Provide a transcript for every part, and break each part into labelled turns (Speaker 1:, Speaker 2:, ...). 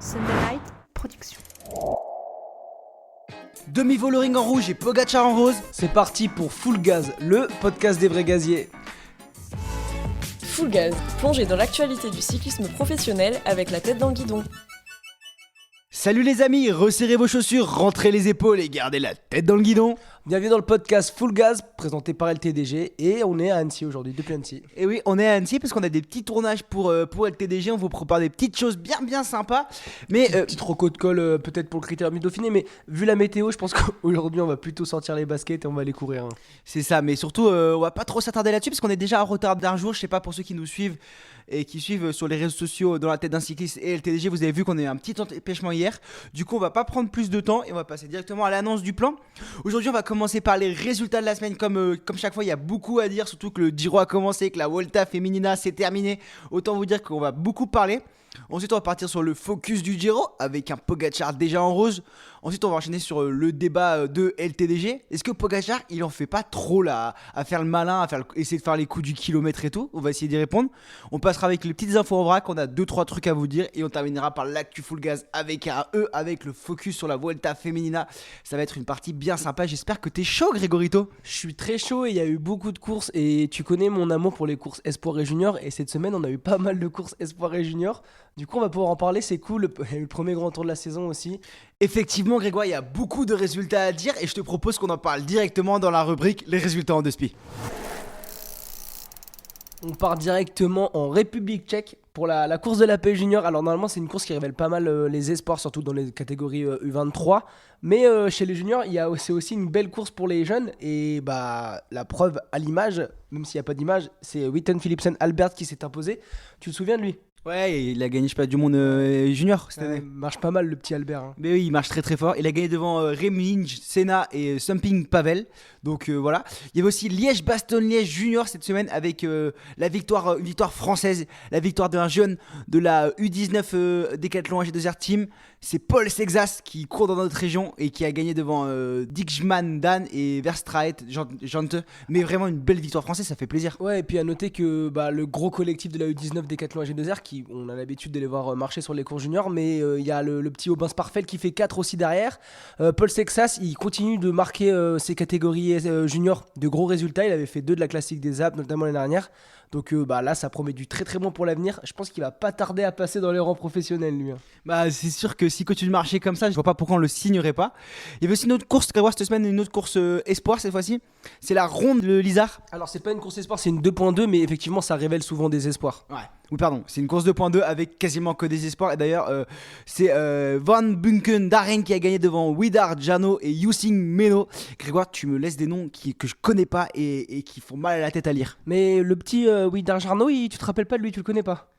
Speaker 1: Sunderlight Production.
Speaker 2: Demi-Vollering en rouge et Pogacar en rose.
Speaker 3: C'est parti pour Full Gaz, le podcast des vrais gaziers.
Speaker 4: Full Gaz, plongez dans l'actualité du cyclisme professionnel avec la tête dans le guidon.
Speaker 2: Salut les amis, resserrez vos chaussures, rentrez les épaules et gardez la tête dans le guidon.
Speaker 3: Bienvenue dans le podcast Full Gaz, présenté par LTDG, et on est à Annecy aujourd'hui, depuis Annecy.
Speaker 2: Et oui, on est à Annecy parce qu'on a des petits tournages pour LTDG, on vous prépare des petites choses bien sympas. Mais
Speaker 3: Petite reco de colle peut-être pour le critère du Dauphiné, mais vu la météo, je pense qu'aujourd'hui on va plutôt sortir les baskets et on va aller courir.
Speaker 2: c'est ça, mais surtout on va pas trop s'attarder là-dessus parce qu'on est déjà en retard d'un jour. Je sais pas, pour ceux qui nous suivent et qui suivent sur les réseaux sociaux dans la tête d'un cycliste et LTDG, vous avez vu qu'on a eu un petit empêchement hier. Du coup on va pas prendre plus de temps et on va passer directement à l'annonce du plan. Aujourd'hui on va commencer par les résultats de la semaine. Comme chaque fois il y a beaucoup à dire, surtout que le Giro a commencé, que la Volta Feminina c'est terminé. Autant vous dire qu'on va beaucoup parler. Ensuite on va partir sur le focus du Giro avec un Pogacar déjà en rose. Ensuite on va enchaîner sur le débat de LTDG. Est-ce que Pogacar il en fait pas trop là, à faire le malin, essayer de faire les coups du kilomètre et tout? On va essayer d'y répondre. On passera avec les petites infos en vrac, on a 2-3 trucs à vous dire. Et on terminera par l'actu Full Gaz avec un E, avec le focus sur la Vuelta Feminina. Ça va être une partie bien sympa, j'espère que t'es chaud Grégorito.
Speaker 3: Je suis très chaud et il y a eu beaucoup de courses, et tu connais mon amour pour les courses Espoir et Junior, et cette semaine on a eu pas mal de courses Espoir et Junior. Du coup on va pouvoir en parler, c'est cool, il y a eu le premier grand tour de la saison aussi.
Speaker 2: Effectivement Grégoire, il y a beaucoup de résultats à dire et je te propose qu'on en parle directement dans la rubrique les résultats en deux spi.
Speaker 3: On part directement en République tchèque pour la course de la l'APE Junior. Alors normalement c'est une course qui révèle pas mal les espoirs, surtout dans les catégories U23. Mais chez les juniors, c'est aussi une belle course pour les jeunes. Et bah la preuve à l'image, même s'il n'y a pas d'image, c'est Witten Philipsen Albert qui s'est imposé. Tu te souviens de lui?
Speaker 2: Ouais, il a gagné je sais pas du monde junior cette année.
Speaker 3: Marche pas mal le petit Albert. Hein.
Speaker 2: Mais oui, il marche très fort. Il a gagné devant Remlinge, Senna et Sumping Pavel. Donc voilà. Il y avait aussi Liège-Bastogne-Liège Junior cette semaine avec la victoire, une victoire française, la victoire d'un jeune de la U19 Décathlon AG2R Team. C'est Paul Sexas qui court dans notre région et qui a gagné devant Dijkman Dan et Verstraet Jante. Mais vraiment une belle victoire française, ça fait plaisir.
Speaker 3: Ouais, et puis à noter que le gros collectif de la U19 Décathlon AG2R, on a l'habitude de les voir marcher sur les courses juniors, mais il y a le petit Aubin Sparfeld qui fait 4 aussi derrière. Paul Sexas, il continue de marquer ses catégories juniors de gros résultats. Il avait fait 2 de la classique des Alpes, notamment l'année dernière. Donc là, ça promet du très bon pour l'avenir. Je pense qu'il va pas tarder à passer dans les rangs professionnels, lui.
Speaker 2: Bah, c'est sûr que s'il continue de marcher comme ça, je vois pas pourquoi on le signerait pas. Il y avait aussi une autre course, cette semaine, une autre course espoir cette fois-ci. C'est la ronde de l'Isard.
Speaker 3: Alors, c'est pas une course espoir, c'est une 2.2, mais effectivement, ça révèle souvent des espoirs.
Speaker 2: Ouais. Oui, pardon, c'est une course 2.2 avec quasiment que des espoirs. Et d'ailleurs, c'est Van Bunken Darren qui a gagné devant Widar Jano et Yusing Meno. Grégoire, tu me laisses des noms que je connais pas et qui font mal à la tête à lire.
Speaker 3: Mais le petit Widar Jano, tu te rappelles pas de lui, tu le connais pas?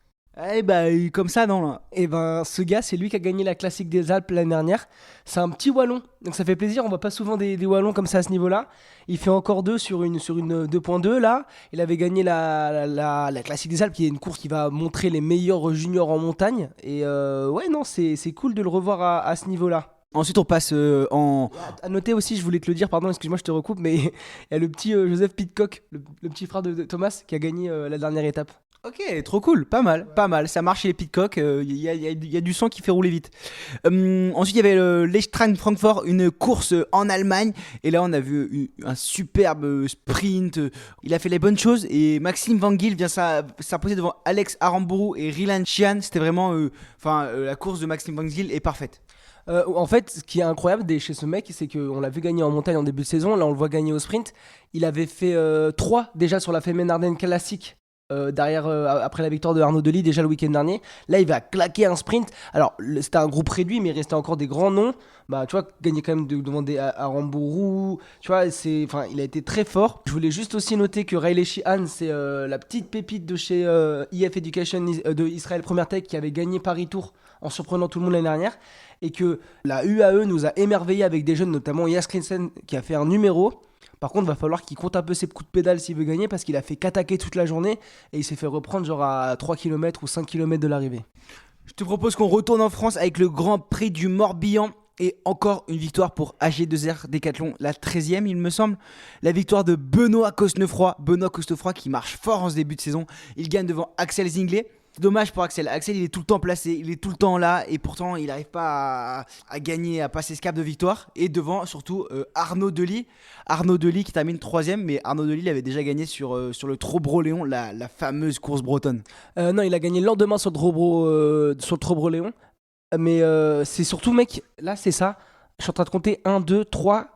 Speaker 2: Eh bah, comme ça, non là.
Speaker 3: Et ben, ce gars, c'est lui qui a gagné la classique des Alpes l'année dernière. C'est un petit wallon, donc ça fait plaisir. On voit pas souvent des wallons comme ça à ce niveau-là. Il fait encore 2 sur une 2.2 là. Il avait gagné la classique des Alpes, qui est une course qui va montrer les meilleurs juniors en montagne. Et ouais, non, c'est cool de le revoir à ce niveau-là.
Speaker 2: Ensuite, on passe en.
Speaker 3: À noter aussi, je voulais te le dire, pardon, excuse-moi, je te recoupe, mais il y a le petit Joseph Pidcock, le petit frère de Thomas, qui a gagné la dernière étape.
Speaker 2: Ok, trop cool, pas mal. Ça marche chez les Pitcock, il y a du sang qui fait rouler vite. Ensuite, il y avait le Lechstrang Francfort, une course en Allemagne. Et là, on a vu un superbe sprint. Il a fait les bonnes choses. Et Maxime Van Gil vient s'imposer devant Alex Aramburu et Ryland Chian. C'était vraiment. La course de Maxime Van Gil est parfaite.
Speaker 3: En fait, ce qui est incroyable chez ce mec, c'est qu'on l'a vu gagner en montagne en début de saison. Là, on le voit gagner au sprint. Il avait fait 3 déjà sur la Femmen Ardennes Classique. Derrière, après la victoire de Arnaud Delis déjà le week-end dernier. Là il va claquer un sprint. Alors c'était un groupe réduit, mais il restait encore des grands noms. Bah tu vois, gagner quand même devant des Aramburu, tu vois, il a été très fort. Je voulais juste aussi noter que Riley Sheehan, c'est la petite pépite de chez IF Education de Israël Premier Tech, qui avait gagné Paris Tour en surprenant tout le monde l'année dernière, et que la UAE nous a émerveillé avec des jeunes, notamment Jas Klinsen qui a fait un numéro. Par contre, il va falloir qu'il compte un peu ses coups de pédale s'il veut gagner, parce qu'il a fait qu'attaquer toute la journée et il s'est fait reprendre genre à 3 km ou 5 km de l'arrivée.
Speaker 2: Je te propose qu'on retourne en France avec le Grand Prix du Morbihan. Et encore une victoire pour AG2R Décathlon, la 13e il me semble. La victoire de Benoît Cosnefroy qui marche fort en ce début de saison. Il gagne devant Axel Zinglet. Dommage pour Axel. Axel, il est tout le temps placé, il est tout le temps là, et pourtant il n'arrive pas à gagner, à passer ce cap de victoire. Et devant, surtout, Arnaud Delis. Arnaud Delis qui termine 3ème, mais Arnaud Delis il avait déjà gagné sur le Trobro-Léon, la fameuse course bretonne.
Speaker 3: Non, il a gagné le lendemain sur le Trobro-Léon. Mais c'est surtout, mec, là c'est ça. Je suis en train de compter 1, 2, 3,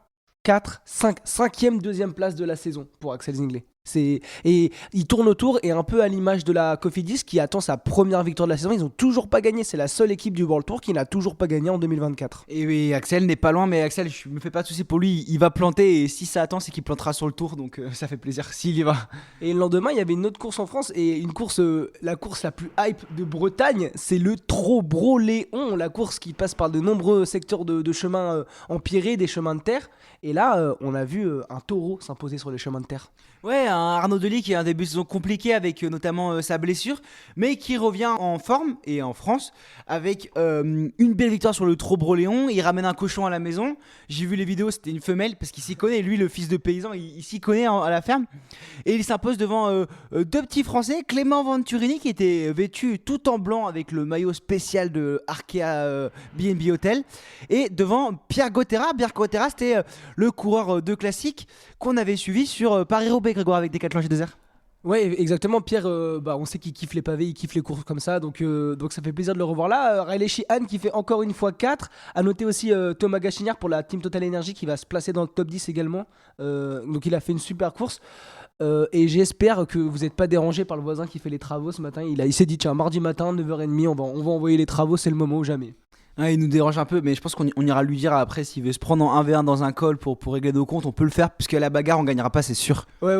Speaker 3: 4, 5. 5e, 2e place de la saison pour Axel Zingler. Et il tourne autour, et un peu à l'image de la Cofidis qui attend sa première victoire de la saison. Ils n'ont toujours pas gagné. C'est la seule équipe du World Tour qui n'a toujours pas gagné en 2024.
Speaker 2: Et oui, Axel n'est pas loin, mais Axel, je me fais pas de soucis pour lui. Il va planter, et si ça attend, c'est qu'il plantera sur le Tour. Donc ça fait plaisir s'il y va.
Speaker 3: Et le lendemain, il y avait une autre course en France, et une course, la course la plus hype de Bretagne, c'est le Trobro-Léon, la course qui passe par de nombreux secteurs de chemins empierrés, des chemins de terre. Et là, on a vu un taureau s'imposer sur les chemins de terre.
Speaker 2: Ouais, un Arnaud Delis qui a un début de saison compliqué avec notamment sa blessure, mais qui revient en forme et en France avec une belle victoire sur le Trobro-Léon. Il ramène un cochon à la maison. J'ai vu les vidéos, c'était une femelle parce qu'il s'y connaît. Lui, le fils de paysan, il s'y connaît à la ferme. Et il s'impose devant deux petits Français, Clément Venturini qui était vêtu tout en blanc avec le maillot spécial de Arkea B&B Hotel, et devant Pierre Gauthierat. Pierre Gauthierat, c'était le coureur de classique qu'on avait suivi sur Paris-Roubaix, Grégoire, avec Decathlon G2R.
Speaker 3: Ouais, exactement. Pierre, on sait qu'il kiffe les pavés, il kiffe les courses comme ça, donc ça fait plaisir de le revoir là. Riley Sheehan qui fait encore une fois 4. À noter aussi Thomas Gachignard pour la Team Total Energy qui va se placer dans le top 10 également. Donc il a fait une super course. Et j'espère que vous n'êtes pas dérangé par le voisin qui fait les travaux ce matin. Il s'est dit, tiens, mardi matin, 9h30, on va envoyer les travaux, c'est le moment ou jamais.
Speaker 2: Ouais, il nous dérange un peu, mais je pense qu'on ira lui dire après s'il veut se prendre en 1v1 dans un col pour régler nos comptes. On peut le faire, puisque à la bagarre on gagnera pas, c'est sûr.
Speaker 3: Ouais.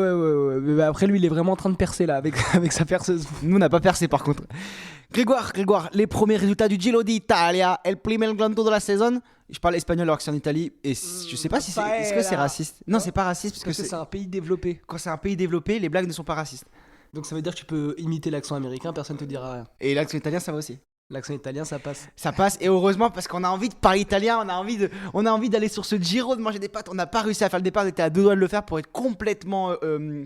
Speaker 3: Mais après, lui, il est vraiment en train de percer là avec sa perceuse.
Speaker 2: Nous, on n'a pas percé par contre. Grégoire, les premiers résultats du Giro d'Italia, el primer gran tour de la saison. Je parle espagnol alors que c'est en Italie, et je sais pas si c'est. Est-ce que c'est raciste? Non, c'est pas raciste, parce que
Speaker 3: c'est un pays développé.
Speaker 2: Quand c'est un pays développé, les blagues ne sont pas racistes.
Speaker 3: Donc ça veut dire que tu peux imiter l'accent américain, personne te dira rien.
Speaker 2: Et l'accent italien, ça va aussi.
Speaker 3: L'accent italien, ça passe.
Speaker 2: Ça passe, et heureusement, parce qu'on a envie de parler italien, on a envie d'aller sur ce Giro, de manger des pâtes. On n'a pas réussi à faire le départ, on était à 2 doigts de le faire pour être complètement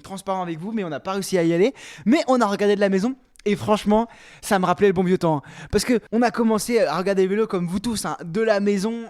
Speaker 2: transparent avec vous, mais on n'a pas réussi à y aller. Mais on a regardé de la maison. Et franchement, ça me rappelait le bon vieux temps. Parce qu'on a commencé à regarder le vélo comme vous tous, hein, de la maison,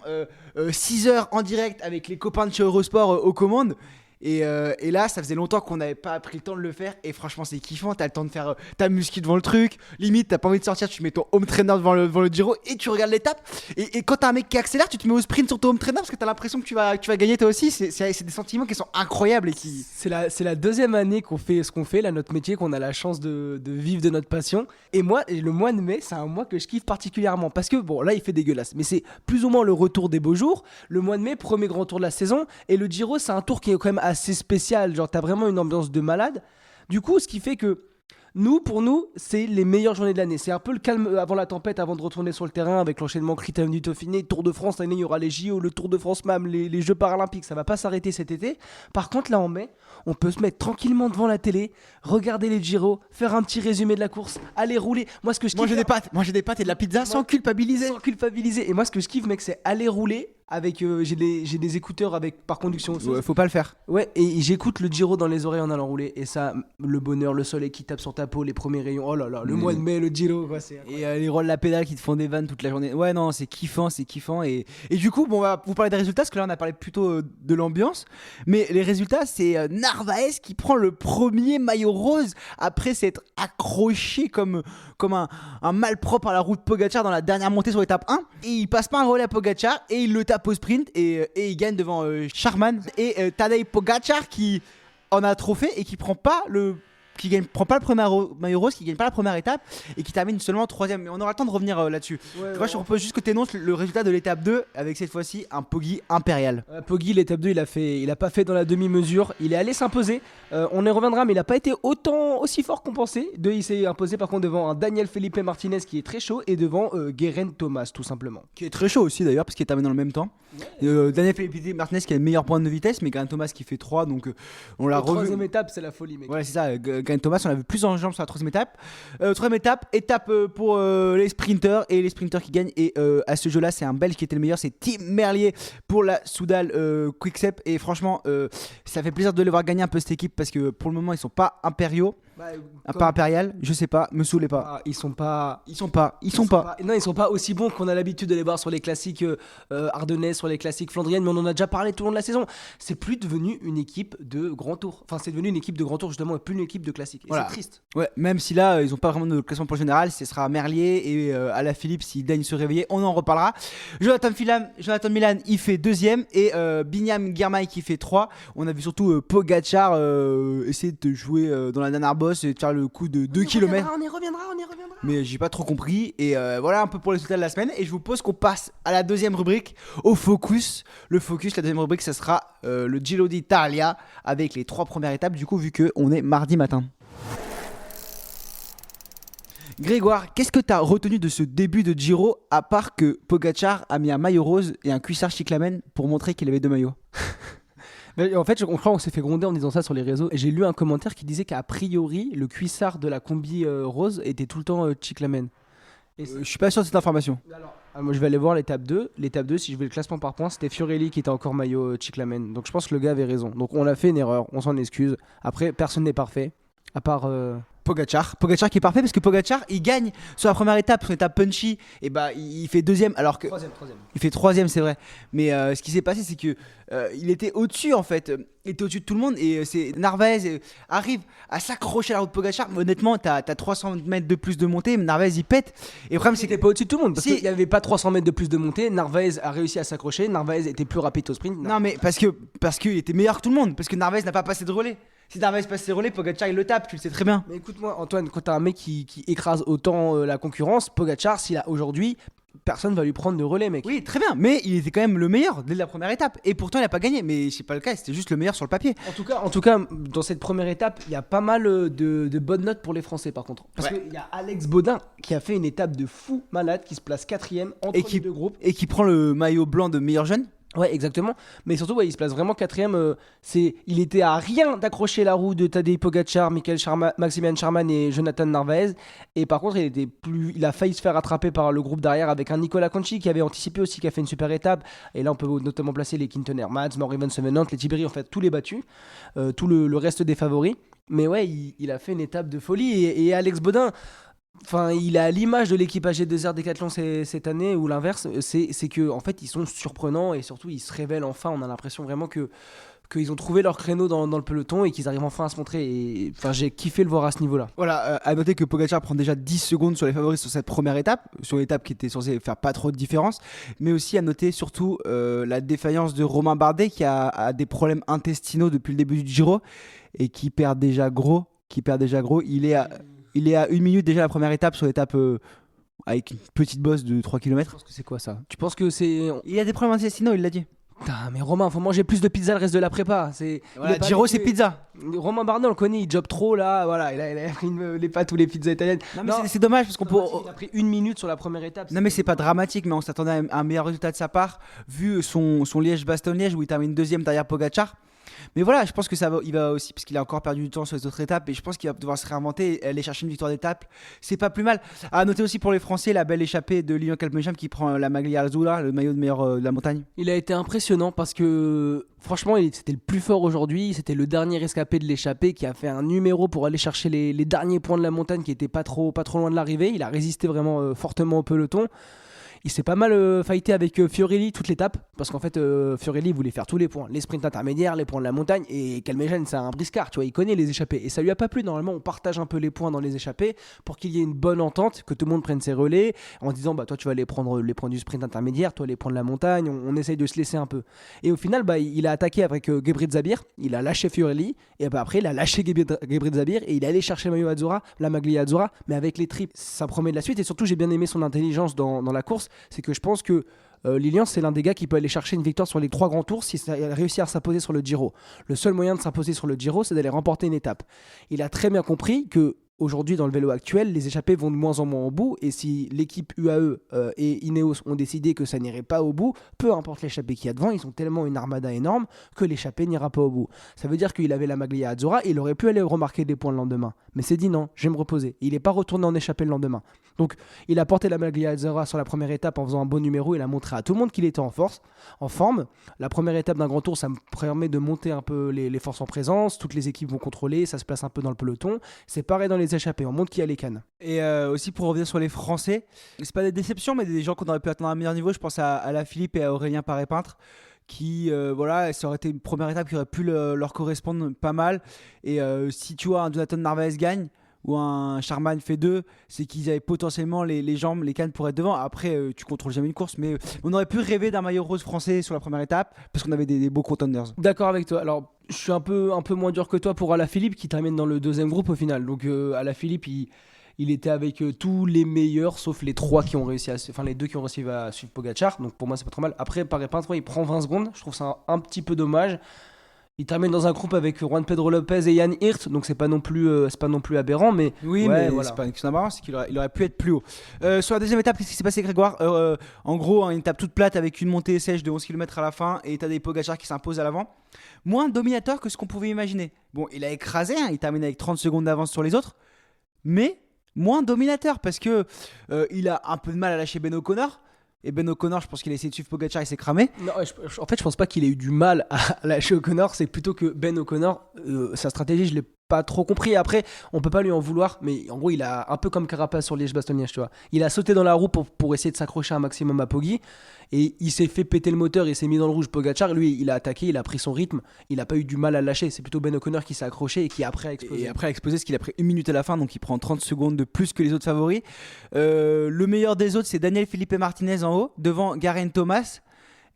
Speaker 2: 6 heures en direct avec les copains de chez Eurosport aux commandes. Et là, ça faisait longtemps qu'on n'avait pas pris le temps de le faire. Et franchement, c'est kiffant. T'as le temps de faire ta muscu devant le truc. Limite, t'as pas envie de sortir, tu mets ton home trainer devant le Giro et tu regardes l'étape. Et quand t'as un mec qui accélère, tu te mets au sprint sur ton home trainer parce que t'as l'impression que tu vas gagner toi aussi. C'est des sentiments qui sont incroyables. C'est
Speaker 3: la deuxième année qu'on fait ce qu'on fait, là, notre métier, qu'on a la chance de vivre de notre passion. Et moi, le mois de mai, c'est un mois que je kiffe particulièrement. Parce que, bon, là, il fait dégueulasse. Mais c'est plus ou moins le retour des beaux jours. Le mois de mai, premier grand tour de la saison. Et le Giro, c'est un tour qui est quand même assez spécial. Genre, t'as vraiment une ambiance de malade. Du coup, ce qui fait que pour nous, c'est les meilleures journées de l'année. C'est un peu le calme avant la tempête, avant de retourner sur le terrain avec l'enchaînement Critérium du Dauphiné, Tour de France. L'année, il y aura les JO, le Tour de France même, les Jeux Paralympiques. Ça va pas s'arrêter cet été. Par contre, là, en mai, on peut se mettre tranquillement devant la télé, regarder les Giro, faire un petit résumé de la course, aller rouler. Moi, ce que je kiffe,
Speaker 2: manger des pâtes et de la pizza sans culpabiliser.
Speaker 3: Et moi, ce que je kiffe, mec, c'est aller rouler. Avec j'ai des écouteurs avec par conduction.
Speaker 2: Ouais, faut pas le faire.
Speaker 3: Ouais, et j'écoute le Giro dans les oreilles en allant rouler, et ça, le bonheur, le soleil qui tape sur ta peau, les premiers rayons. Oh là là, le mois de mai, le Giro, quoi, c'est
Speaker 2: et les rolls la pédale qui te font des vannes toute la journée. Ouais, non, c'est kiffant. Et du coup, bon, on va vous parler des résultats parce que là on a parlé plutôt de l'ambiance, mais les résultats, c'est Narvaez qui prend le premier maillot rose après s'être accroché comme un malpropre à la route Pogacar dans la dernière montée sur l'étape 1, et il passe pas un relais à Pogacar et il le tape au sprint, et il gagne devant Charman et Tadej Pogacar qui en a trop fait et qui prend pas le premier maillot rose, qui gagne pas la première étape et qui termine seulement 3ème. Mais on aura le temps de revenir là-dessus. Je te propose juste que tu énonces le résultat de l'étape 2 avec cette fois-ci un Poggi impérial.
Speaker 3: Poggi, l'étape 2, il a pas fait dans la demi-mesure. Il est allé s'imposer. On y reviendra, mais il a pas été aussi fort qu'on pensait. Il s'est imposé par contre devant un Daniel Felipe Martinez qui est très chaud, et devant Geraint Thomas, tout simplement.
Speaker 2: Qui est très chaud aussi d'ailleurs, parce qu'il est terminé dans le même temps. Daniel Felipe Martinez qui a le meilleur point de vitesse, mais Geraint Thomas qui fait 3, donc on l'a revu.
Speaker 3: 3ème étape, c'est la folie, mec.
Speaker 2: Ouais, c'est ça. Geraint Thomas, on l'a vu plus en jambes sur la 3ème étape. 3ème étape pour les sprinters, et les sprinters qui gagnent. Et à ce jeu-là, c'est un Belge qui était le meilleur, c'est Tim Merlier pour la Soudal Quickstep. Et franchement, ça fait plaisir de les voir gagner un peu cette équipe, parce que pour le moment, ils sont pas impériaux. À part Impérial, je sais pas, me saoulez pas.
Speaker 3: Ils sont pas.
Speaker 2: Ils sont pas.
Speaker 3: Non, ils sont pas aussi bons qu'on a l'habitude de les voir sur les classiques ardennais, sur les classiques flandriennes, mais on en a déjà parlé tout au long de la saison. C'est plus devenu une équipe de grand tour. Enfin, c'est devenu une équipe de grand tour justement, et plus une équipe de classique. Et
Speaker 2: Voilà.
Speaker 3: c'est triste.
Speaker 2: Ouais, même si là, ils ont pas vraiment de classement pour le général, ce sera Merlier et Alaphilippe s'ils daignent se réveiller, on en reparlera. Jonathan Milan, il fait 2ème et Binyam Girmay qui fait 3. On a vu surtout Pogacar essayer de jouer dans la dernière bosse et de faire le coup de 2 km.
Speaker 3: On y reviendra.
Speaker 2: Mais j'ai pas trop compris. Et voilà un peu pour les résultats de la semaine. Et je vous propose qu'on passe à la deuxième rubrique, au focus. Le focus, la deuxième rubrique, ça sera le Giro d'Italia avec les 3 premières étapes. Du coup, vu qu'on est mardi matin. Grégoire, qu'est-ce que tu as retenu de ce début de Giro, à part que Pogacar a mis un maillot rose et un cuissard cyclamen pour montrer qu'il avait 2 maillots?
Speaker 3: Mais en fait, je crois qu'on s'est fait gronder en disant ça sur les réseaux. Et j'ai lu un commentaire qui disait qu'a priori, le cuissard de la combi rose était tout le temps Cyclamen.
Speaker 2: Je suis pas sûr de cette information.
Speaker 3: Moi, je vais aller voir l'étape 2. L'étape 2, si je vais le classement par points, c'était Fiorelli qui était encore maillot Cyclamen. Donc je pense que le gars avait raison. Donc on a fait une erreur, on s'en excuse. Après, personne n'est parfait, à part...
Speaker 2: Pogacar qui est parfait parce que Pogacar il gagne sur la première étape, son étape punchy, et bah il fait 2ème alors que
Speaker 3: Troisième.
Speaker 2: il fait 3ème, c'est vrai. Mais ce qui s'est passé, c'est que il était au-dessus en fait, il était au-dessus de tout le monde et c'est Narvaez arrive à s'accrocher à la route de Pogacar. Mais honnêtement, t'as 300 mètres de plus de montée, mais Narvaez il pète. Et le problème c'est
Speaker 3: C'était
Speaker 2: que
Speaker 3: pas au-dessus de tout le monde parce
Speaker 2: Si.
Speaker 3: qu'il n'y avait pas 300 mètres de plus de montée. Narvaez a réussi à s'accrocher. Narvaez était plus rapide au sprint.
Speaker 2: non mais parce qu'il était meilleur que tout le monde, parce que Narvaez n'a pas passé de relais. Si Narvaez passe ses relais, Pogacar il le tape, tu le sais très bien.
Speaker 3: Mais écoute-moi, Antoine, quand t'as un mec qui écrase autant la concurrence, Pogacar, s'il a aujourd'hui, personne va lui prendre de relais, mec.
Speaker 2: Oui, très bien, mais il était quand même le meilleur dès la première étape. Et pourtant, il a pas gagné. Mais c'est pas le cas, c'était juste le meilleur sur le papier.
Speaker 3: En tout cas, dans cette première étape, il y a pas mal de bonnes notes pour les Français, par contre. Parce
Speaker 2: Ouais.
Speaker 3: qu'il y a Alex Baudin qui a fait une étape de fou malade, qui se place 4ème entre les deux groupes.
Speaker 2: Et qui prend le maillot blanc de meilleur jeune.
Speaker 3: Ouais, exactement. Mais surtout, il se place vraiment 4ème. Il était à rien d'accrocher la roue de Tadej Pogacar, Maximilian Charman et Jonathan Narvaez. Et par contre, il a failli se faire rattraper par le groupe derrière avec un Nicolas Conchi qui avait anticipé aussi, qui a fait une super étape. Et là, on peut notamment placer les Quinton Hermans, Morgan Sevenant, les Tiberi, en fait, tous les battus, tout le reste des favoris. Mais ouais, il a fait une étape de folie. Et Alex Baudin, enfin, il a l'image de l'équipe AG2R Decathlon cette année, ou l'inverse, c'est que en fait ils sont surprenants et surtout ils se révèlent enfin. On a l'impression vraiment qu'ils ont trouvé leur créneau dans le peloton et qu'ils arrivent enfin à se montrer. Et enfin, j'ai kiffé le voir à ce niveau-là.
Speaker 2: Voilà, à noter que Pogacar prend déjà 10 secondes sur les favoris sur cette première étape, sur l'étape qui était censée faire pas trop de différence. Mais aussi à noter surtout la défaillance de Romain Bardet qui a des problèmes intestinaux depuis le début du Giro et qui perd déjà gros. Il est à 1 minute déjà la première étape sur l'étape avec une petite bosse de 3
Speaker 3: Tu
Speaker 2: km.
Speaker 3: penses que c'est quoi ça? Tu penses que c'est...
Speaker 2: Il a des problèmes intestinaux, il l'a dit.
Speaker 3: Putain, mais Romain, faut manger plus de pizza le reste de la prépa.
Speaker 2: Voilà, Giro c'est pizza.
Speaker 3: Romain Bardet, on le connaît, il job trop là. Voilà, il a pris les pâtes ou les pizzas italiennes.
Speaker 2: Non mais c'est dommage parce qu'on peut...
Speaker 3: Il a pris 1 minute sur la première étape.
Speaker 2: Non mais c'est pas dramatique, mais on s'attendait à un meilleur résultat de sa part vu son Liège-Bastogne-Liège où il termine 2ème derrière Pogacar. Mais voilà, je pense que il va aussi, parce qu'il a encore perdu du temps sur les autres étapes, et je pense qu'il va devoir se réinventer et aller chercher une victoire d'étape. C'est pas plus mal. À noter aussi pour les Français la belle échappée de Lilian Calpemecham qui prend la Maglia Azzurra, le maillot de meilleur de la montagne.
Speaker 3: Il a été impressionnant parce que franchement, c'était le plus fort aujourd'hui. C'était le dernier escapé de l'échappée qui a fait un numéro pour aller chercher les derniers points de la montagne qui étaient pas trop loin de l'arrivée. Il a résisté vraiment fortement au peloton. Il s'est pas mal fighté avec Fiorelli toute l'étape parce qu'en fait Fiorelli voulait faire tous les points, les sprints intermédiaires, les points de la montagne, et Calmejane c'est un briscard, tu vois, il connaît les échappées et ça lui a pas plu. Normalement on partage un peu les points dans les échappées pour qu'il y ait une bonne entente, que tout le monde prenne ses relais en se disant bah toi tu vas aller prendre les points du sprint intermédiaire, toi les points de la montagne, on essaye de se laisser un peu. Et au final il a attaqué avec Gebretzabir, il a lâché Fiorelli et bah, après il a lâché Gebretzabir et il est allé chercher le maillot Azzurra, la Maglia Azzurra, mais avec les tripes. Ça promet de la suite et surtout j'ai bien aimé son intelligence dans la course. C'est que je pense que Lilian, c'est l'un des gars qui peut aller chercher une victoire sur les 3 grands tours si il a réussi à s'imposer sur le Giro. Le seul moyen de s'imposer sur le Giro, c'est d'aller remporter une étape. Il a très bien compris que aujourd'hui dans le vélo actuel, les échappées vont de moins en moins au bout, et si l'équipe UAE et Ineos ont décidé que ça n'irait pas au bout, peu importe l'échappée qu'il y a devant, ils ont tellement une armada énorme que l'échappée n'ira pas au bout. Ça veut dire qu'il avait la Maglia Azzurra, il aurait pu aller remarquer des points le lendemain, mais c'est dit non, je vais me reposer. Il n'est pas retourné en échappée le lendemain. Donc il a porté la Maglia Azzurra sur la première étape en faisant un bon numéro, il a montré à tout le monde qu'il était en forme. La première étape d'un grand tour, ça me permet de monter un peu les forces en présence, toutes les équipes vont contrôler, ça se place un peu dans le peloton. C'est pareil dans les échappées, on montre qui a les cannes.
Speaker 2: Et aussi pour revenir sur les Français, c'est pas des déceptions, mais des gens qu'on aurait pu attendre à un meilleur niveau. Je pense à la Philippe et à Aurélien Paré-Peintre, qui, voilà, ça aurait été une première étape qui aurait pu leur correspondre pas mal. Et si tu vois un Jonathan Narvaez gagne, ou un Charman fait 2, c'est qu'ils avaient potentiellement les jambes, les cannes pour être devant. Après, tu contrôles jamais une course, mais on aurait pu rêver d'un maillot rose français sur la première étape, parce qu'on avait des beaux contenders.
Speaker 3: D'accord avec toi. Alors, je suis un peu moins dur que toi pour Alaphilippe, qui termine dans le deuxième groupe au final. Donc, Alaphilippe, il était avec tous les meilleurs, sauf les 3 qui ont réussi les 2 qui ont réussi à suivre Pogacar. Donc, pour moi, c'est pas trop mal. Après, Paré-Peintre, il prend 20 secondes. Je trouve ça un petit peu dommage. Il termine dans un groupe avec Juan Pedro Lopez et Jan Hirt, donc c'est pas non plus aberrant, mais
Speaker 2: oui,
Speaker 3: ouais,
Speaker 2: mais
Speaker 3: voilà.
Speaker 2: c'est pas une question d'aberrant, c'est qu'il aurait pu être plus haut. Sur la deuxième étape, qu'est-ce qui s'est passé, Grégoire? En gros, une étape toute plate avec une montée sèche de 11 km à la fin, et Tadej Pogacar qui s'impose à l'avant. Moins dominateur que ce qu'on pouvait imaginer. Bon, il a écrasé, il termine avec 30 secondes d'avance sur les autres, mais moins dominateur parce que il a un peu de mal à lâcher Ben O'Connor. Et Ben O'Connor, je pense qu'il a essayé de suivre Pogacar, il s'est cramé.
Speaker 3: Non, en fait, je pense pas qu'il ait eu du mal à lâcher O'Connor. C'est plutôt que Ben O'Connor, sa stratégie, je l'ai pas trop compris. Après, on peut pas lui en vouloir, mais en gros, il a un peu comme Carapace sur Liège-Bastogne-Liège, tu vois. Il a sauté dans la roue pour essayer de s'accrocher un maximum à Poggi, et il s'est fait péter le moteur, il s'est mis dans le rouge. Pogacar, lui, il a attaqué, il a pris son rythme, il a pas eu du mal à le lâcher. C'est plutôt Ben O'Connor qui s'est accroché et qui après a explosé.
Speaker 2: Et après a explosé, ce qu'il a pris 1 minute à la fin, donc il prend 30 secondes de plus que les autres favoris. Le meilleur des autres, c'est Daniel Felipe Martinez en haut, devant Geraint Thomas.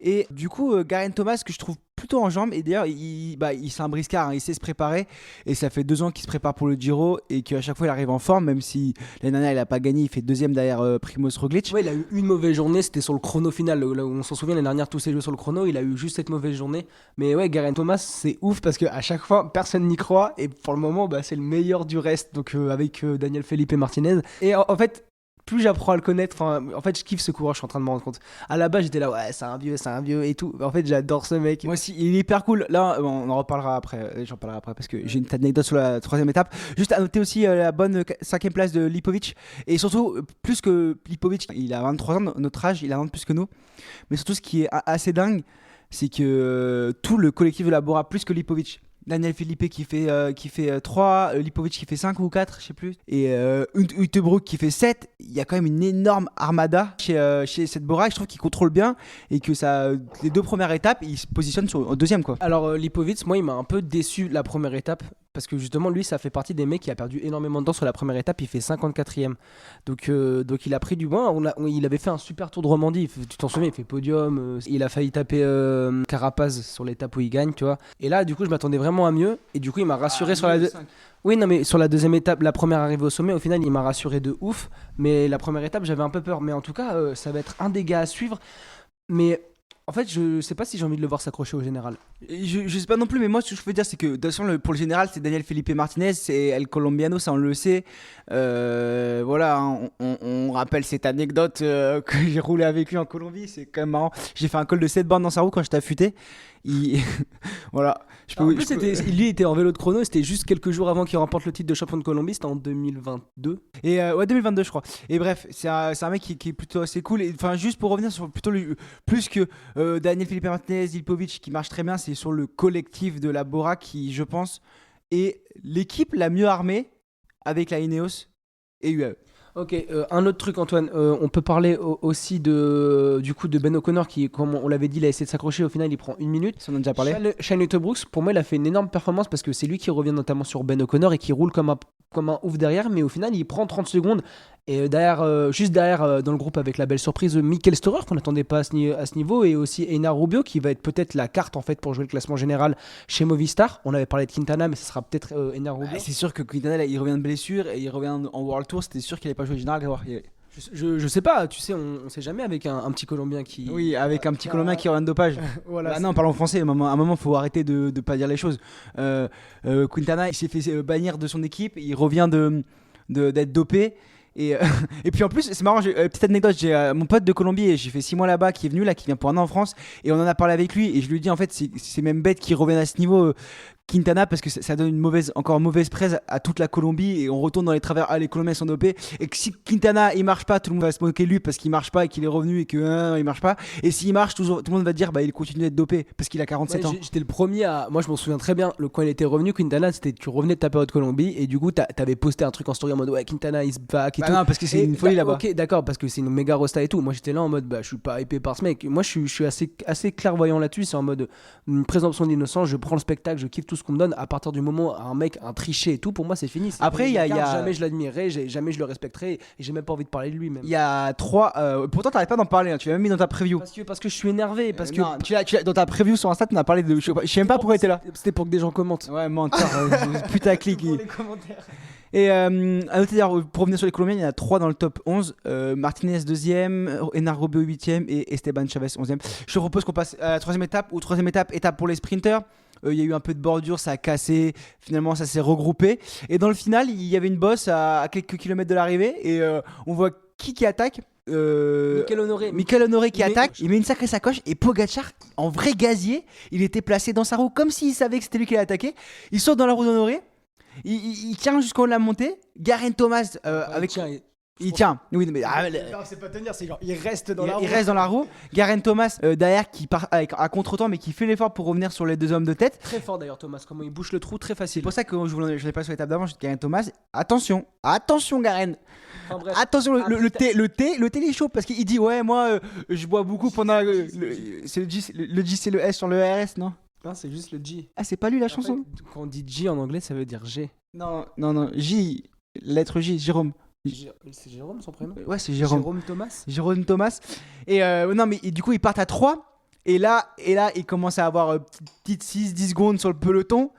Speaker 2: Et du coup, Geraint Thomas, que je trouve plutôt en jambes, et d'ailleurs, c'est un briscard, il sait se préparer, et ça fait 2 ans qu'il se prépare pour le Giro, et qu'à chaque fois il arrive en forme, même si l'année dernière il a pas gagné, il fait 2ème derrière Primoz Roglic.
Speaker 3: Ouais, il a eu une mauvaise journée, c'était sur le chrono final, là où on s'en souvient, l'année dernière, tous ses jeux sur le chrono, il a eu juste cette mauvaise journée. Mais ouais, Geraint Thomas, c'est ouf, parce qu'à chaque fois, personne n'y croit, et pour le moment, c'est le meilleur du reste, donc avec Daniel Felipe Martinez. Et en fait, plus j'apprends à le connaître, en fait je kiffe ce coureur, je suis en train de me rendre compte. À la base j'étais là, ouais c'est un vieux et tout. En fait j'adore ce mec.
Speaker 2: Moi aussi, il est hyper cool. Là, on en reparlera après. J'en parlerai après parce que j'ai une petite anecdote sur la 3ème étape. Juste à noter aussi la bonne 5ème place de Lipovic. Et surtout, plus que Lipovic, il a 23 ans, notre âge, il a 20 de plus que nous. Mais surtout, ce qui est assez dingue, c'est que tout le collectif de la Bora, plus que Lipovic. Daniel Felipe qui fait 3, Lipovic qui fait 5 ou 4, je sais plus, et Utebrück qui fait 7. Il y a quand même une énorme armada chez cette Bora, je trouve qu'il contrôle bien, et que ça, les 2 premières étapes, il se positionne en 2ème, quoi.
Speaker 3: Alors Lipovic, moi il m'a un peu déçu la première étape, parce que justement lui ça fait partie des mecs qui a perdu énormément de temps sur la première étape, il fait 54ème. Donc il a pris du bon, il avait fait un super tour de Romandie, tu t'en souviens, il fait podium, il a failli taper Carapaz sur l'étape où il gagne, tu vois. Et là du coup je m'attendais vraiment à mieux, et du coup il m'a rassuré sur la Oui, non, mais sur la deuxième étape, la première arrivée au sommet, au final il m'a rassuré de ouf, mais la première étape j'avais un peu peur. Mais en tout cas ça va être un des gars à suivre, mais en fait je sais pas si j'ai envie de le voir s'accrocher au général.
Speaker 2: Je sais pas non plus, mais moi ce que je veux dire c'est que de toute façon, pour le général c'est Daniel Felipe Martinez, c'est El Colombiano, ça on le sait. Voilà, hein, on rappelle cette anecdote que j'ai roulé avec lui en Colombie, c'est quand même marrant. J'ai fait un col de 7 bornes dans sa roue quand j'étais affûté. Voilà.
Speaker 3: Lui était en vélo de chrono, c'était juste quelques jours avant qu'il remporte le titre de champion de Colombie, c'était en 2022.
Speaker 2: Et ouais, 2022 je crois. Et bref, c'est un mec qui est plutôt assez cool. Enfin, juste pour revenir sur plutôt plus que Daniel Felipe Martinez, Lipovic qui marche très bien, c'est sur le collectif de la Bora qui, je pense, est l'équipe la mieux armée avec la Ineos et UAE.
Speaker 3: Ok, un autre truc Antoine, on peut parler aussi du coup de Ben O'Connor qui, comme on l'avait dit, il a essayé de s'accrocher, au final il prend 1 minute.
Speaker 2: Ça on en a déjà parlé.
Speaker 3: Shane Utebrooks, pour moi il a fait une énorme performance parce que c'est lui qui revient notamment sur Ben O'Connor et qui roule comme un ouf derrière, mais au final il prend 30 secondes. Et juste derrière, dans le groupe, avec la belle surprise de Mikel Storer, qu'on n'attendait pas à ce niveau, et aussi Einar Rubio, qui va être peut-être la carte en fait pour jouer le classement général chez Movistar. On avait parlé de Quintana, mais ce sera peut-être Einar Rubio.
Speaker 2: C'est sûr que Quintana, il revient de blessure et il revient en World Tour. C'était sûr qu'il n'allait pas jouer le général.
Speaker 3: Je sais pas, tu sais, on sait jamais avec un petit Colombien qui.
Speaker 2: Oui, avec un petit Colombien qui revient de dopage.
Speaker 3: Voilà,
Speaker 2: non, parlons français. À un moment, faut arrêter de pas dire les choses. Quintana, il s'est fait bannir de son équipe. Il revient d'être dopé. Et, et puis en plus, c'est marrant, petite anecdote, j'ai mon pote de Colombie, et j'ai fait 6 mois là-bas, qui est venu là, qui vient pour un an en France, et on en a parlé avec lui, et je lui ai dit en fait, c'est même bête qu'il revienne à ce niveau. Quintana, parce que ça donne encore une mauvaise presse à toute la Colombie, et on retourne dans les travers, les Colombiens sont dopés, et que si Quintana il marche pas, tout le monde va se moquer de lui parce qu'il marche pas et qu'il est revenu et que il marche pas, et s'il marche, tout le monde va dire il continue d'être dopé parce qu'il a 47 ans.
Speaker 3: J'étais le premier à. Moi, je m'en souviens très bien. Quand il était revenu, Quintana, c'était tu revenais de ta période Colombie et du coup, t'avais posté un truc en story en mode ouais, Quintana is back et tout.
Speaker 2: Non, parce que c'est une folie là-bas.
Speaker 3: Ok, d'accord, parce que c'est une méga rosta et tout. Moi, j'étais là en mode je suis pas hypé par ce mec. Moi, je suis assez clairvoyant là-dessus. C'est en mode une présomption d'innocence. Je prends le spectacle, je kiffe tout ce qu'on me donne. À partir du moment où un mec, un triché et tout, pour moi, c'est fini.
Speaker 2: Après,
Speaker 3: jamais je l'admirerai, jamais je le respecterai et j'ai même pas envie de parler de lui. Même.
Speaker 2: Il y a 3. Pourtant, t'arrêtes pas d'en parler. Tu l'as même mis dans ta preview.
Speaker 3: Parce que je suis énervé. Parce que
Speaker 2: non, dans ta preview sur Insta, tu as parlé de. Je sais même pas pourquoi t'es là.
Speaker 3: C'était pour que des gens commentent.
Speaker 2: Ouais, menteur. Putaclic.
Speaker 3: Pour les commentaires.
Speaker 2: Et à noter d'ailleurs, pour revenir sur les Colombiens, il y en a 3 dans le top 11. Martinez 2ème, Enar Rubio 8ème et Esteban Chavez 11ème. Je te propose qu'on passe à la 3ème étape, ou 3ème étape pour les sprinters. Il y a eu un peu de bordure, ça a cassé, finalement ça s'est regroupé. Et dans le final, il y avait une bosse à quelques kilomètres de l'arrivée, et on voit qui attaque. Michael Honoré qui attaque, il met une sacrée sacoche, et Pogacar, en vrai gazier, il était placé dans sa roue comme s'il savait que c'était lui qui allait attaquer. Il saute dans la roue d'Honoré, il tient jusqu'au haut de la montée. Garen Thomas il tient. Oui, mais
Speaker 3: non, c'est pas tenir, c'est genre il reste dans la roue.
Speaker 2: Il reste dans la roue. Garen Thomas derrière qui part à contre-temps, mais qui fait l'effort pour revenir sur les 2 hommes de tête.
Speaker 3: Très fort d'ailleurs Thomas, comment il bouche le trou, très facile.
Speaker 2: C'est pour ça que je l'ai pas sur l'étape d'avant, je dis Garen Thomas. Attention Garen.
Speaker 3: Enfin, bref.
Speaker 2: Attention, le thé il est chaud parce qu'il dit ouais moi je bois beaucoup pendant c'est le G, c'est le S sur le RS, non?
Speaker 3: Non, c'est juste le G.
Speaker 2: Ah, c'est pas lui la
Speaker 3: Après,
Speaker 2: chanson?
Speaker 3: quand on dit G en anglais, ça veut dire G.
Speaker 2: Non, J, lettre J, Jérôme.
Speaker 3: C'est Jérôme son prénom?
Speaker 2: Ouais, c'est Jérôme.
Speaker 3: Jérôme
Speaker 2: Jérôme Thomas.
Speaker 3: Thomas.
Speaker 2: Et non, mais du coup, ils partent à 3. Et là, ils commencent à avoir petite 6-10 secondes sur le peloton.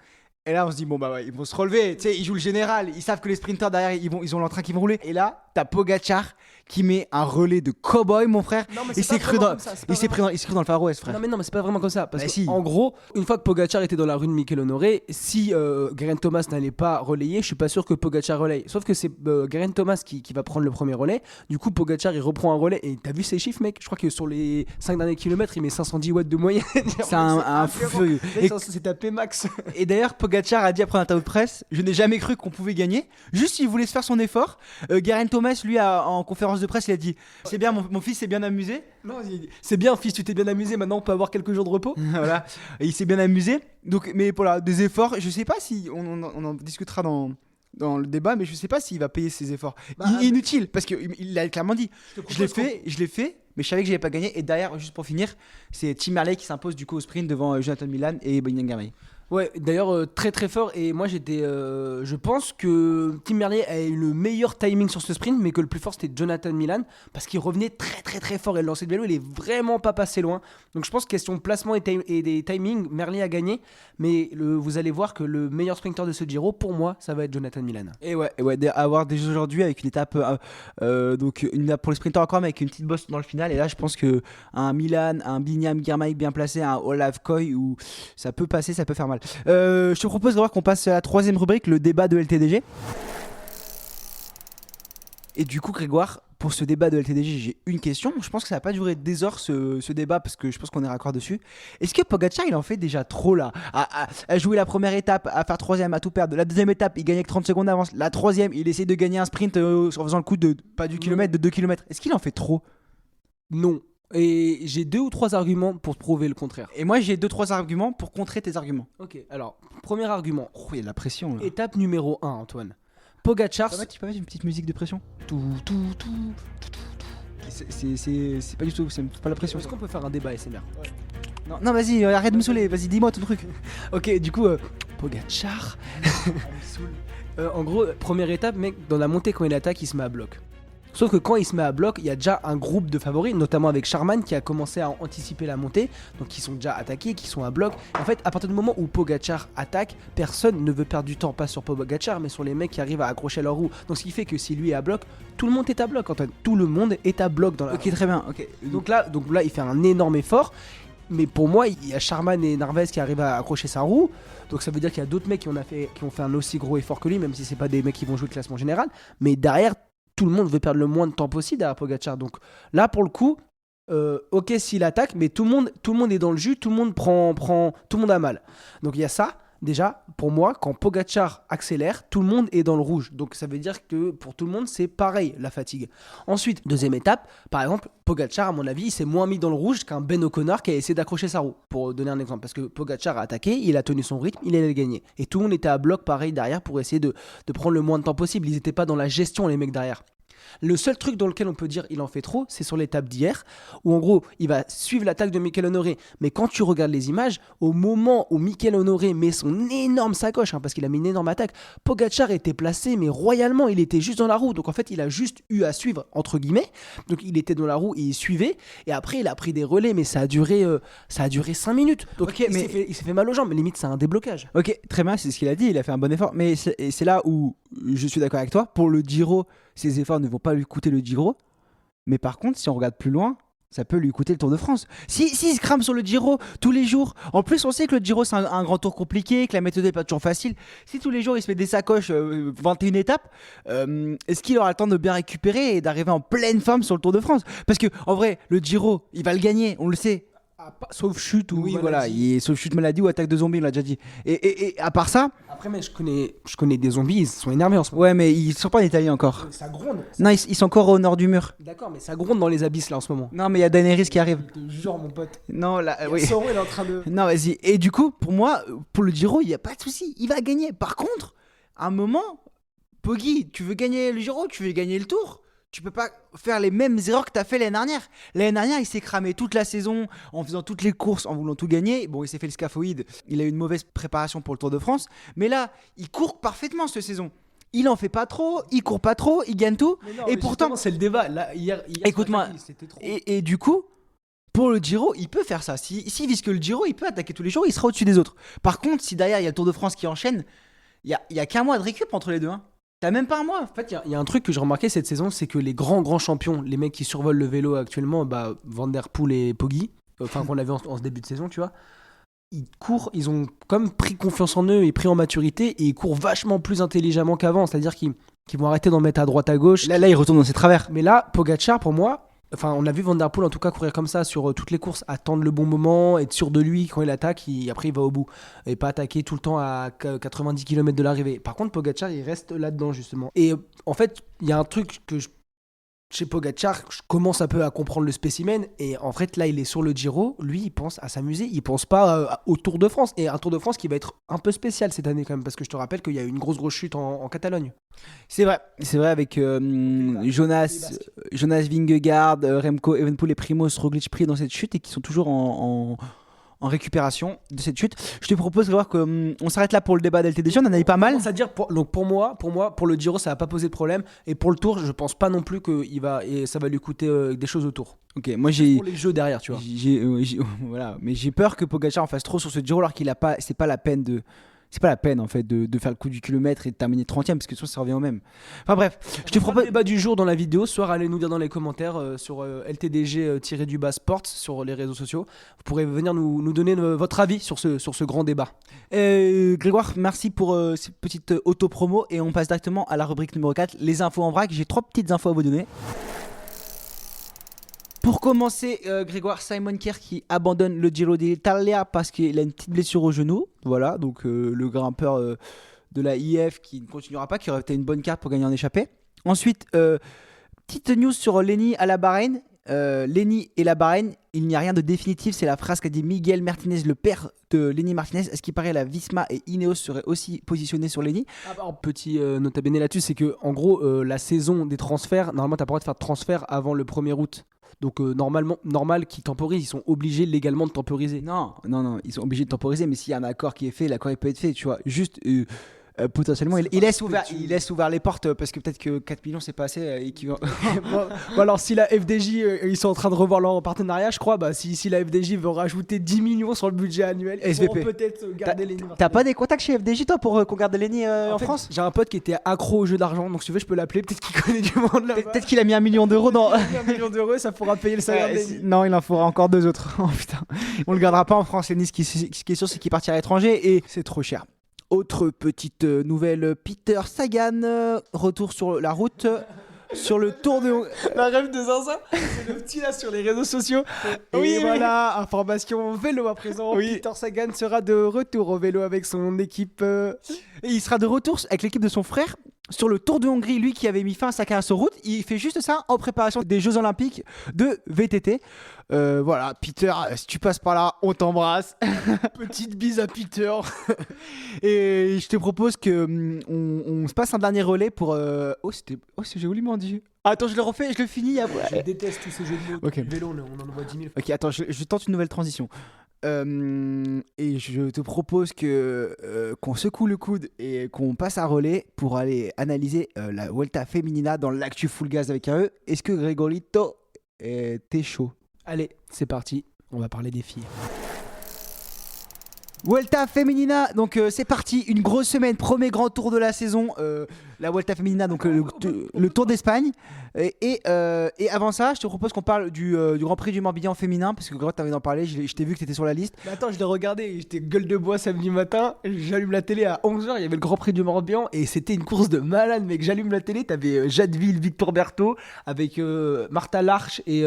Speaker 2: Et là, on se dit, bon, bah ouais, ils vont se relever. Tu sais, ils jouent le général. Ils savent que les sprinters derrière, ils ont l'entrain qui vont rouler. Et là, t'as Pogacar qui met un relais de cow-boy, mon frère.
Speaker 3: Non, mais
Speaker 2: il s'est cru dans le Far West, frère.
Speaker 3: Non, mais c'est pas vraiment comme ça. Parce que,
Speaker 2: si.
Speaker 3: en gros, une fois que Pogacar était dans la rue de Michael Honoré, si Geraint Thomas n'allait pas relayer, je suis pas sûr que Pogacar relaye. Sauf que c'est Geraint Thomas qui va prendre le premier relais. Du coup, Pogacar il reprend un relais. Et t'as vu ses chiffres, mec? Je crois que sur les 5 derniers kilomètres, il met 510 watts de moyenne.
Speaker 2: C'est un fou furieux.
Speaker 3: C'est tapé max.
Speaker 2: Et d'ailleurs, Pogacar a dit après un interview de presse, je n'ai jamais cru qu'on pouvait gagner. Juste, il voulait se faire son effort. Geraint Thomas, lui, en conférence de presse, il a dit, c'est bien, mon fils s'est bien amusé.
Speaker 3: Non, c'est bien, fils, tu t'es bien amusé. Maintenant, on peut avoir quelques jours de repos.
Speaker 2: Voilà, et il s'est bien amusé. Donc, mais voilà, des efforts. Je sais pas si on en discutera dans le débat, mais je sais pas s'il va payer ses efforts. Inutile, parce qu'il l'a clairement dit. Je l'ai fait, mais je savais que j'allais pas gagner. Et derrière, juste pour finir, c'est Tim Merlier qui s'impose du coup au sprint devant Jonathan Milan et Bonyang Garvey.
Speaker 3: Ouais, d'ailleurs très très fort. Et moi je pense que Tim Merlier a eu le meilleur timing sur ce sprint, mais que le plus fort c'était Jonathan Milan, parce qu'il revenait très très très fort et le lancer de vélo il est vraiment pas passé loin. Donc je pense que question placement et des timings, Merlier a gagné, mais vous allez voir que le meilleur sprinter de ce Giro pour moi ça va être Jonathan Milan.
Speaker 2: Et ouais, avoir des jeux aujourd'hui avec une étape donc une étape pour les sprinters encore, mais avec une petite bosse dans le final. Et là je pense que un Milan, un Binyam Girmay bien placé, un Olav Koy, où ça peut passer, ça peut faire mal. Je te propose de voir qu'on passe à la 3ème rubrique, le débat de LTDG. Et du coup, Grégoire, pour ce débat de LTDG, j'ai une question. Je pense que ça va pas durer des heures ce débat, parce que je pense qu'on est raccord dessus. Est-ce que Pogacar il en fait déjà trop là, à jouer la première étape, à faire 3ème, à tout perdre? La 2ème étape, il gagne avec 30 secondes d'avance. La 3ème, il essaie de gagner un sprint en faisant le coup de pas du kilomètre, de 2 km. Est-ce qu'il en fait trop?
Speaker 3: Non. Et j'ai 2 ou 3 arguments pour prouver le contraire.
Speaker 2: Et moi j'ai 2-3 arguments pour contrer tes arguments.
Speaker 3: Ok, alors, premier argument.
Speaker 2: Oh, il y a de la pression là.
Speaker 3: Étape numéro 1, Antoine. Pogacar.
Speaker 2: Tu peux mettre une petite musique de pression? C'est pas du tout, c'est pas la pression.
Speaker 3: Est-ce qu'on peut faire un débat SMR?
Speaker 2: Non, vas-y, arrête de me saouler, vas-y, dis-moi ton truc.
Speaker 3: Ok, du coup, Pogacar. En gros, première étape, mec, dans la montée, quand il attaque, il se met à bloc. Sauf que quand il se met à bloc, il y a déjà un groupe de favoris, notamment avec Charman qui a commencé à anticiper la montée, donc qui sont déjà attaqués, qui sont à bloc. En fait, à partir du moment où Pogacar attaque, personne ne veut perdre du temps, pas sur Pogacar, mais sur les mecs qui arrivent à accrocher leur roue. Donc ce qui fait que si lui est à bloc, tout le monde est à bloc, Antoine. Tout le monde est à bloc dans la roue.
Speaker 2: Ok, très bien. Ok.
Speaker 3: Donc là, il fait un énorme effort. Mais pour moi, il y a Charman et Narvaez qui arrivent à accrocher sa roue. Donc ça veut dire qu'il y a d'autres mecs qui ont fait un aussi gros effort que lui, même si c'est pas des mecs qui vont jouer le classement général. Mais derrière, tout le monde veut perdre le moins de temps possible derrière Pogacar. Donc là, pour le coup, ok s'il attaque, mais tout le monde est dans le jus, tout le monde tout le monde a mal. Donc il y a ça. Déjà, pour moi, quand Pogacar accélère, tout le monde est dans le rouge. Donc ça veut dire que pour tout le monde, c'est pareil, la fatigue. Ensuite, deuxième étape, par exemple, Pogacar, à mon avis, il s'est moins mis dans le rouge qu'un Ben O'Connor qui a essayé d'accrocher sa roue. Pour donner un exemple, parce que Pogacar a attaqué, il a tenu son rythme, il allait gagner. Et tout le monde était à bloc pareil derrière pour essayer de prendre le moins de temps possible. Ils n'étaient pas dans la gestion, les mecs derrière. Le seul truc dans lequel on peut dire il en fait trop, c'est sur l'étape d'hier, où en gros, il va suivre l'attaque de Mickaël Honoré. Mais quand tu regardes les images, au moment où Mickaël Honoré met son énorme sacoche, parce qu'il a mis une énorme attaque, Pogacar était placé, mais royalement, il était juste dans la roue. Donc en fait, il a juste eu à suivre, entre guillemets. Donc il était dans la roue et il suivait. Et après, il a pris des relais, mais ça a duré 5 minutes. Donc
Speaker 2: Ok,
Speaker 3: il s'est fait mal aux jambes, mais limite, c'est un déblocage.
Speaker 2: Ok, très bien, c'est ce qu'il a dit, il a fait un bon effort. Mais c'est là où je suis d'accord avec toi. Pour le Giro, ses efforts ne vont pas lui coûter le Giro. Mais par contre, si on regarde plus loin, ça peut lui coûter le Tour de France. Si il se crame sur le Giro tous les jours, en plus on sait que le Giro c'est un grand tour compliqué, que la méthode n'est pas toujours facile. Si tous les jours il se met des sacoches 21 étapes, est-ce qu'il aura le temps de bien récupérer et d'arriver en pleine forme sur le Tour de France? Parce que en vrai, le Giro, il va le gagner, on le sait. Sauf chute ou sauf chute, maladie ou attaque de zombies, on l'a déjà dit. Et à part ça.
Speaker 3: Après, mais je connais des zombies, ils sont énervés en ce moment.
Speaker 2: Ouais, mais ils sont pas en Italie encore.
Speaker 3: Ça gronde.
Speaker 2: Non, ils sont encore au nord du mur.
Speaker 3: D'accord, mais ça gronde dans les abysses là en ce moment.
Speaker 2: Non, mais il y a Daenerys qui arrive.
Speaker 3: Je te jure, mon pote.
Speaker 2: Non, là, oui.
Speaker 3: Sauron, il est en train de.
Speaker 2: Non, vas-y. Et du coup, pour moi, pour le Giro, il n'y a pas de souci. Il va gagner. Par contre, à un moment, Poggi, tu veux gagner le Giro, tu veux gagner le Tour. Tu peux pas faire les mêmes erreurs que tu as fait l'année dernière. L'année dernière, il s'est cramé toute la saison en faisant toutes les courses, en voulant tout gagner. Bon, il s'est fait le scaphoïde. Il a eu une mauvaise préparation pour le Tour de France. Mais là, il court parfaitement cette saison. Il en fait pas trop, il court pas trop, il gagne tout.
Speaker 3: Non,
Speaker 2: et pourtant,
Speaker 3: c'est le débat. Là, hier
Speaker 2: écoute-moi.
Speaker 3: c'était trop.
Speaker 2: Et du coup, pour le Giro, il peut faire ça. S'il vise que le Giro, il peut attaquer tous les jours, il sera au-dessus des autres. Par contre, si derrière, il y a le Tour de France qui enchaîne, il y a qu'un mois de récup entre les deux. Hein. T'as même pas un mois.
Speaker 3: En fait, il y a un truc que j'ai remarqué cette saison, c'est que les grands champions, les mecs qui survolent le vélo actuellement, Van der Poel et Poggi, enfin qu'on avait en ce début de saison, tu vois, ils courent, ils ont comme pris confiance en eux et pris en maturité et ils courent vachement plus intelligemment qu'avant, c'est-à-dire qu'ils vont arrêter d'en mettre à droite à gauche.
Speaker 2: Là, il retourne dans ses travers.
Speaker 3: Mais là, Pogacar, pour moi, enfin, on a vu Van der Poel en tout cas courir comme ça sur toutes les courses, attendre le bon moment, être sûr de lui quand il attaque, après il va au bout et pas attaquer tout le temps à 90 km de l'arrivée. Par contre, Pogacar il reste là-dedans justement. Et en fait, il y a un truc que chez Pogacar, je commence un peu à comprendre le spécimen et en fait là il est sur le Giro, lui il pense à s'amuser, il pense pas au Tour de France et un Tour de France qui va être un peu spécial cette année quand même parce que je te rappelle qu'il y a eu une grosse chute en Catalogne.
Speaker 2: C'est vrai avec Jonas Vingegaard, Remco Evenepoel et Primoz Roglic pris dans cette chute et qui sont toujours en récupération de cette chute. Je te propose de voir qu'on s'arrête là pour le débat d'LTDG, on en a eu pas mal.
Speaker 3: C'est-à-dire pour moi, pour le Giro, ça va pas poser de problème et pour le Tour, je pense pas non plus que ça va lui coûter des choses au Tour.
Speaker 2: Ok, moi j'ai
Speaker 3: pour les jeux derrière, tu vois.
Speaker 2: Voilà, mais j'ai peur que Pogacar en fasse trop sur ce Giro alors qu'il a pas, c'est pas la peine en fait de faire le coup du kilomètre et de terminer 30ème parce que sinon ça revient au même. Enfin bref, je te propose
Speaker 3: le débat du jour dans la vidéo. Soir, allez nous dire dans les commentaires sur LTDG-du-bas Sports sur les réseaux sociaux. Vous pourrez venir nous donner votre avis sur ce grand débat.
Speaker 2: Grégoire, merci pour cette petite auto-promo et on passe directement à la rubrique numéro 4, les infos en vrac. J'ai 3 petites infos à vous donner. Pour commencer, Grégoire, Simon Kier qui abandonne le Giro d'Italia parce qu'il a une petite blessure au genou. Voilà, donc le grimpeur de la IF qui ne continuera pas, qui aurait été une bonne carte pour gagner en échappée. Ensuite, petite news sur Lenny à la Bahreïn. Lenny et la Bahreïn, il n'y a rien de définitif, c'est la phrase qu'a dit Miguel Martinez, le père de Lenny Martinez. Est-ce qu'il paraît la Visma et Ineos seraient aussi positionnés sur Lenny?
Speaker 3: Petit nota bene là-dessus, c'est que en gros, la saison des transferts, normalement, tu n'as pas le droit de faire de transfert avant le 1er août. Donc normal qu'ils temporisent, ils sont obligés légalement de temporiser.
Speaker 2: Non, ils sont obligés de temporiser, mais s'il y a un accord qui est fait, l'accord il peut être fait, tu vois. Juste Potentiellement, il laisse ouvert les portes parce que peut-être que 4 millions c'est pas assez
Speaker 3: Bon, alors si la FDJ ils sont en train de revoir leur partenariat, je crois, si la FDJ veut rajouter 10 millions sur le budget annuel, ils
Speaker 2: SVP.
Speaker 3: pourront peut-être garder Lenny.
Speaker 2: T'as pas des contacts chez FDJ toi pour qu'on garde Lenny en
Speaker 3: fait,
Speaker 2: France?
Speaker 3: J'ai un pote qui était accro au jeu d'argent, donc si tu veux je peux l'appeler, peut-être qu'il connaît du monde là-bas.
Speaker 2: Peut-être qu'il a mis 1 million d'euros dans.
Speaker 3: 1 million d'euros, ça pourra payer le salaire de Lenny.
Speaker 2: Non, il en faudra encore 2 autres. Oh putain, on le gardera pas en France. Lenny, ce qui est sûr, c'est qu'il partira à l'étranger et c'est trop cher. Autre petite nouvelle, Peter Sagan, retour sur la route, sur le Tour de...
Speaker 3: La rêve de Zinzin, c'est le petit là sur les réseaux sociaux.
Speaker 2: Oui,
Speaker 3: Et voilà, information vélo à présent.
Speaker 2: Oui.
Speaker 3: Peter Sagan sera de retour au vélo avec son équipe.
Speaker 2: Et il sera de retour avec l'équipe de son frère sur le Tour de Hongrie, lui qui avait mis fin à sa carrière sur route. Il fait juste ça en préparation des Jeux Olympiques de VTT. Voilà, Peter, si tu passes par là, on t'embrasse.
Speaker 3: Petite bise à Peter.
Speaker 2: Et je te propose que on se passe un dernier relais pour... j'ai joliment dit. Attends, je le refais, je le finis. Après.
Speaker 3: Je déteste tous ces jeux de mots.
Speaker 2: Ok.
Speaker 3: Le vélo, on en voit 10 000.
Speaker 2: Ok, attends, je tente une nouvelle transition. Et je te propose qu'on secoue le coude et qu'on passe un relais pour aller analyser la Vuelta Femenina dans l'actu Full Gas avec un E. Est-ce que Gregorito, t'es chaud?
Speaker 3: Allez, c'est parti. On va parler des filles.
Speaker 2: Vuelta Femenina, donc c'est parti, une grosse semaine, premier grand tour de la saison, la Vuelta Femenina, donc le Tour d'Espagne. Et avant ça, je te propose qu'on parle du Grand Prix du Morbihan féminin, parce que Greg, t'avais d'en parler, je t'ai vu que t'étais sur la liste.
Speaker 3: Mais attends, je l'ai regardé, j'étais gueule de bois samedi matin, j'allume la télé à 11h, il y avait le Grand Prix du Morbihan, et c'était une course de malade, mec. J'allume la télé, t'avais Jadeville, Victor Berthaud, avec Martha Larche et